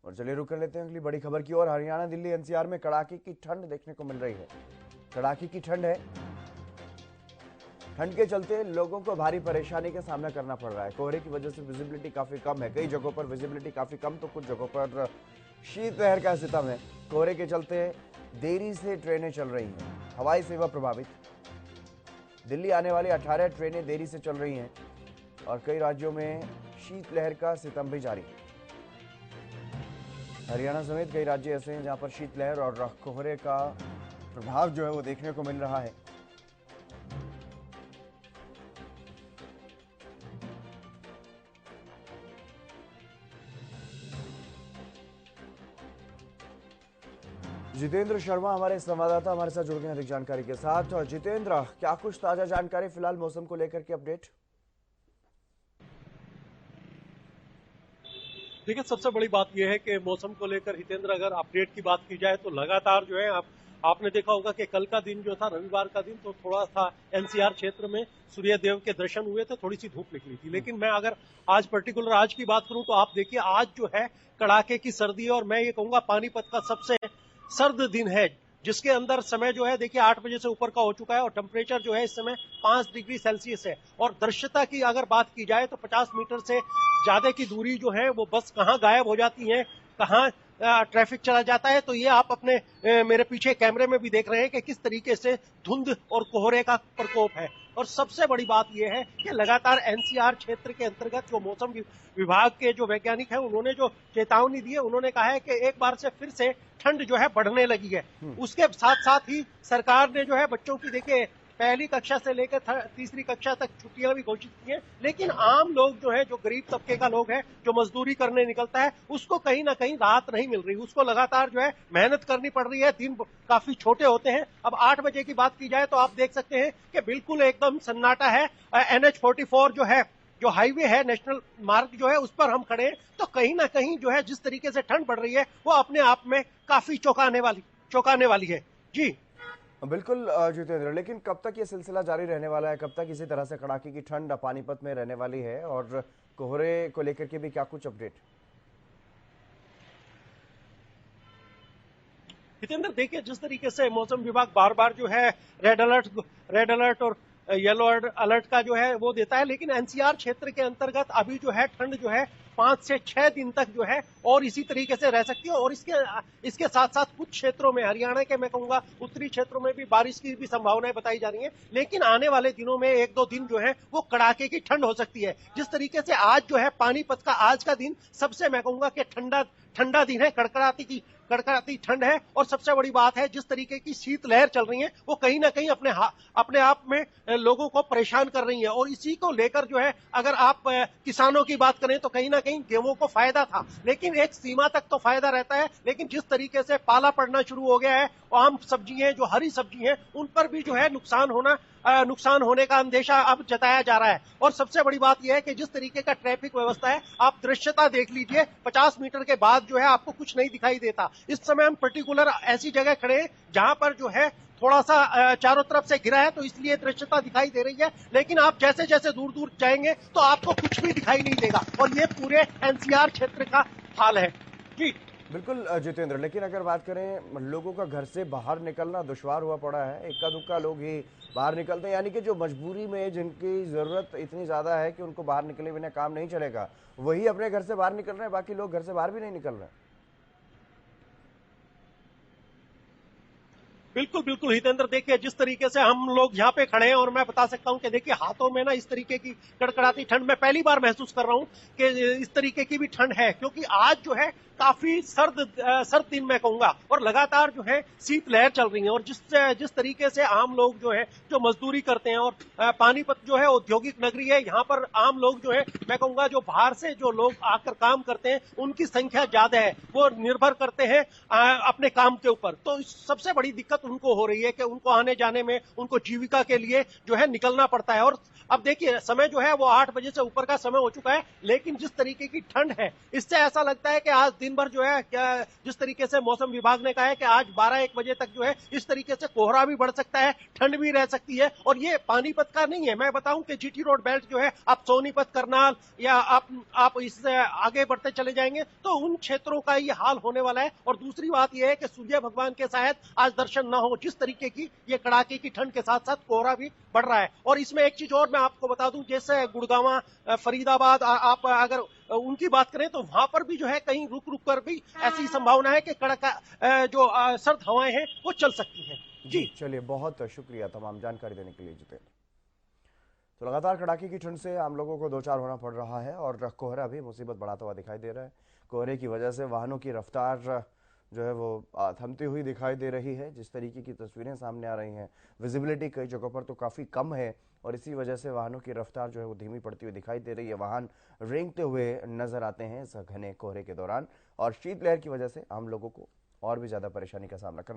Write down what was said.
और चलिए रुक कर लेते हैं अगली बड़ी खबर की ओर। हरियाणा, दिल्ली, एनसीआर में कड़ाके की ठंड देखने को मिल रही है। कड़ाके की ठंड है। ठंड के चलते लोगों को भारी परेशानी का सामना करना पड़ रहा है। कोहरे की वजह से विजिबिलिटी काफी कम है। कई जगहों पर विजिबिलिटी काफी कम तो कुछ जगहों पर शीतलहर का सितम है। कोहरे के चलते देरी से ट्रेनें चल रही हैं। हवाई सेवा प्रभावित। दिल्ली आने वाली 18 ट्रेनें देरी से चल रही हैं और कई राज्यों में शीतलहर का सितम भी जारी है। हरियाणा समेत कई राज्य ऐसे हैं जहां पर शीतलहर और कोहरे का प्रभाव जो है वो देखने को मिल रहा है। जितेंद्र शर्मा हमारे संवाददाता हमारे साथ जुड़ गए हैं अधिक जानकारी के साथ। और जितेंद्र, क्या कुछ ताजा जानकारी फिलहाल मौसम को लेकर के अपडेट? देखिए, सबसे बड़ी बात यह है कि मौसम को लेकर हितेंद्र अगर अपडेट की बात की जाए तो लगातार जो है आपने देखा होगा कि कल का दिन जो था, रविवार का दिन, तो थोड़ा सा एनसीआर क्षेत्र में सूर्य देव के दर्शन हुए थे, थोड़ी सी धूप निकली थी। लेकिन मैं अगर आज पर्टिकुलर आज की बात करूं तो आप देखिए, आज जो है कड़ाके की सर्दी है और मैं ये कहूंगा पानीपत का सबसे सर्द दिन है, जिसके अंदर समय जो है देखिए 8 बजे से ऊपर का हो चुका है और टेम्परेचर जो है इस समय 5 डिग्री सेल्सियस है। और दृश्यता की अगर बात की जाए तो 50 मीटर से ज्यादा की दूरी जो है वो बस कहाँ गायब हो जाती है, कहाँ ट्रैफिक चला जाता है। तो ये आप अपने मेरे पीछे कैमरे में भी देख रहे हैं कि किस तरीके से धुंध और कोहरे का प्रकोप है। और सबसे बड़ी बात यह है कि लगातार एनसीआर क्षेत्र के अंतर्गत जो मौसम विभाग के जो वैज्ञानिक हैं, उन्होंने जो चेतावनी दी है, उन्होंने कहा है कि एक बार से फिर से ठंड जो है बढ़ने लगी है। उसके साथ साथ ही सरकार ने जो है बच्चों की देखिए पहली कक्षा से लेकर तीसरी कक्षा तक छुट्टियां भी घोषित की हैं। लेकिन आम लोग जो है, जो गरीब तबके का लोग है, जो मजदूरी करने निकलता है, उसको कहीं ना कहीं राहत नहीं मिल रही। उसको लगातार जो है मेहनत करनी पड़ रही है। दिन काफी छोटे होते हैं। अब 8 बजे की बात की जाए तो आप देख सकते हैं कि बिल्कुल एकदम सन्नाटा है। NH44 जो है, जो हाईवे है, नेशनल मार्ग जो है, उस पर हम खड़े हैं। तो कहीं ना कहीं जो है जिस तरीके से ठंड बढ़ रही है वो अपने आप में काफी चौंकाने वाली है। जी बिल्कुल जितेंद्र, लेकिन कब तक ये सिलसिला जारी रहने वाला है? कब तक इसी तरह से कड़ाके की ठंड पानीपत में रहने वाली है? और कोहरे को लेकर के भी क्या कुछ अपडेट? हितेंद्र, देखिए जिस तरीके से मौसम विभाग बार बार जो है रेड अलर्ट और येलो अलर्ट का जो है वो देता है, लेकिन एनसीआर क्षेत्र के अंतर्गत अभी जो है ठंड जो है 5 से 6 दिन तक जो है और इसी तरीके से रह सकती है। और इसके साथ साथ कुछ क्षेत्रों में, हरियाणा के मैं कहूंगा उत्तरी क्षेत्रों में भी बारिश की भी संभावनाएं बताई जा रही हैं। लेकिन आने वाले दिनों में 1-2 दिन जो है वो कड़ाके की ठंड हो सकती है। जिस तरीके से आज जो है पानीपत का आज का दिन सबसे मैं कहूंगा कि ठंडा दिन है, कड़कड़ाती ठंड है। और सबसे बड़ी बात है, जिस तरीके की शीतलहर चल रही है वो कहीं ना कहीं अपने आप में लोगों को परेशान कर रही है। और इसी को लेकर जो है अगर आप किसानों की बात करें तो कहीं ना कहीं गेहूं को फायदा था, लेकिन एक सीमा तक तो फायदा रहता है। लेकिन जिस तरीके से पाला पड़ना शुरू हो गया है, आम सब्जी है, जो हरी सब्जी है, उन पर भी जो है नुकसान होने का अंदेशा अब जताया जा रहा है। और सबसे बड़ी बात यह है कि जिस तरीके का ट्रैफिक व्यवस्था है, आप दृश्यता देख लीजिए, 50 मीटर के बाद जो है आपको कुछ नहीं दिखाई देता। इस समय हम पर्टिकुलर ऐसी जगह खड़े हैं जहां पर जो है थोड़ा सा चारों तरफ से घिरा है, तो इसलिए दृश्यता दिखाई दे रही है। लेकिन आप जैसे जैसे दूर दूर जाएंगे तो आपको कुछ भी दिखाई नहीं देगा। और ये पूरे एनसीआर क्षेत्र का हाल है। जी बिल्कुल जितेंद्र, लेकिन अगर बात करें, लोगों का घर से बाहर निकलना दुश्वार हुआ पड़ा है। इक्का दुक्का लोग ही बाहर निकलते हैं, यानी कि जो मजबूरी में जिनकी ज़रूरत इतनी ज़्यादा है कि उनको बाहर निकले बिना काम नहीं चलेगा, वही अपने घर से बाहर निकल रहे हैं। बाकी लोग घर से बाहर भी नहीं निकल रहे हैं। बिल्कुल हितेंद्र, देखिए जिस तरीके से हम लोग यहाँ पे खड़े हैं और मैं बता सकता हूँ कि देखिए हाथों में ना इस तरीके की कड़कड़ाती ठंड मैं पहली बार महसूस कर रहा हूँ कि इस तरीके की भी ठंड है। क्योंकि आज जो है काफी सर्द दिन मैं कहूंगा और लगातार जो है शीतलहर चल रही है। और जिस तरीके से आम लोग जो है, जो मजदूरी करते हैं, और पानीपत जो है औद्योगिक नगरी है, यहाँ पर आम लोग जो है मैं कहूंगा जो बाहर से जो लोग आकर काम करते हैं उनकी संख्या ज्यादा है। वो निर्भर करते हैं अपने काम के ऊपर। तो सबसे बड़ी दिक्कत उनको हो रही है कि उनको आने जाने में, उनको जीविका के लिए जो है निकलना पड़ता है। और अब देखिए समय जो है वो 8 बजे से ऊपर का समय हो चुका है, लेकिन जिस तरीके की ठंड है इससे ऐसा लगता है कि आज दिन दिन भर जो है क्या जिस तरीके से मौसम विभाग ने कहा है कि आज 12-1 बजे तक जो है इस तरीके से कोहरा भी बढ़ सकता है, ठंड भी रह सकती है। और ये पानीपत का नहीं है, मैं बताऊं कि जीटी रोड बेल्ट जो है आप सोनीपत, करनाल या आप इससे आगे बढ़ते चले जाएंगे तो उन क्षेत्रों का ये हाल होने वाला है। और दूसरी बात यह है कि सूर्य भगवान के शायद आज दर्शन न हो, जिस तरीके की ये कड़ाके की ठंड के साथ साथ कोहरा भी बढ़ रहा है। और इसमें एक चीज और मैं आपको बता दूं, जैसे गुड़गांव, फरीदाबाद आप अगर उनकी बात करें तो वहां पर भी जो है कहीं रुक रुक कर भी ऐसी संभावना है कि कड़का जो सर्द हवाएं हैं वो चल सकती हैं। जी चलिए, बहुत शुक्रिया तमाम जानकारी देने के लिए जितेंद्र। तो लगातार कड़ाके की ठंड से आम लोगों को दो चार होना पड़ रहा है और कोहरा भी मुसीबत बढ़ाता हुआ दिखाई दे रहा है। कोहरे की वजह से वाहनों की रफ्तार जो है वो थमती हुई दिखाई दे रही है। जिस तरीके की तस्वीरें सामने आ रही हैं, विजिबिलिटी कई जगहों पर तो काफ़ी कम है और इसी वजह से वाहनों की रफ्तार जो है वो धीमी पड़ती हुई दिखाई दे रही है। वाहन रेंगते हुए नजर आते हैं इस घने कोहरे के दौरान और शीतलहर की वजह से आम लोगों को और भी ज़्यादा परेशानी का सामना करना